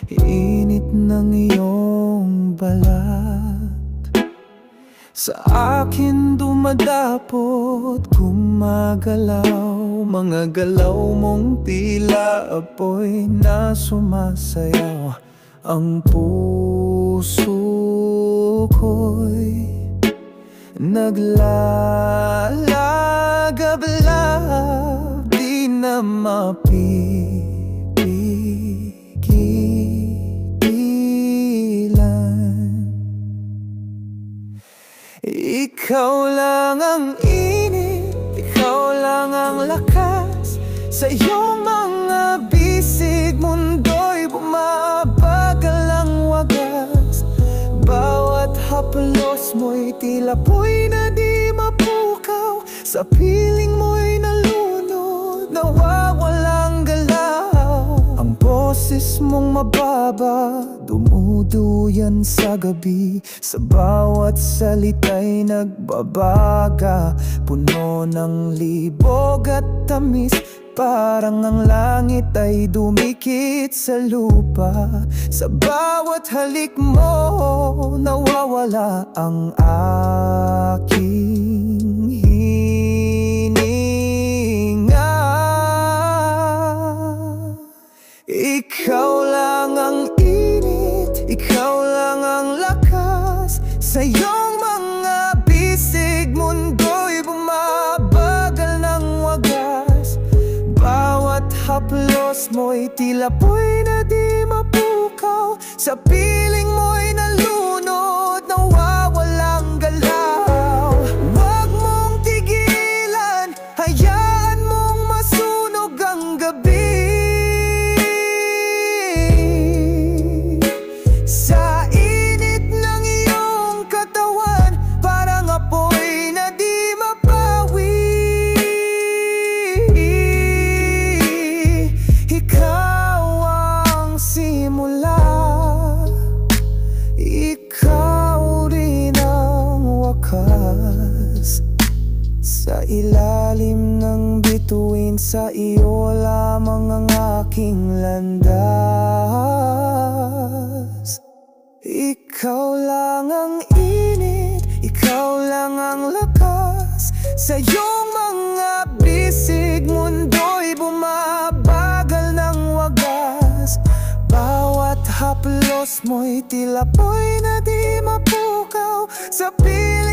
init ng iyong balat. Sa akin dumadapot, gumagalaw, mga galaw mong tila apoy na sumasayaw. Ang puso ko'y naglalagablab, di na mapipigilan. Ikaw lang ang init, ikaw lang ang lakas. Sa iyong mga bisig, mundo'y bumabagal ang wagas. Bawat haplos mo'y tila po'y na di mapukaw. Sa piling mo'y nalunod, nawawalang galaw. Ang boses mong mababa, dumuduyan sa gabi. Sa bawat salita'y nagbabaga, puno ng libog at tamis. Parang ang langit ay dumikit sa lupa. Sa bawat halik mo, nawawala ang aking hininga. Ikaw lang ang init, ikaw lang ang lakas. Sa iyong mga bisig, mundo'y bumabagal ng wagas. Bawat haplos mo'y tila po'y na di mapukaw. Sa piling mo'y nalunod, nawawalang galaw. Huwag mong tigilan, hayaan mong masunog ang gabi. Sa init ng iyong katawan, parang apoy na di mapawi. Ikaw ang simula, ikaw rin ang wakas. Sa ilalim ng bituin, sa iyo lamang ang aking landas. Ikaw lang ang init, ikaw lang ang lakas. Sa iyong mga bisig, mundo'y bumabagal ng wagas. Bawat haplos mo'y tila po'y na di mapukaw. Sa piling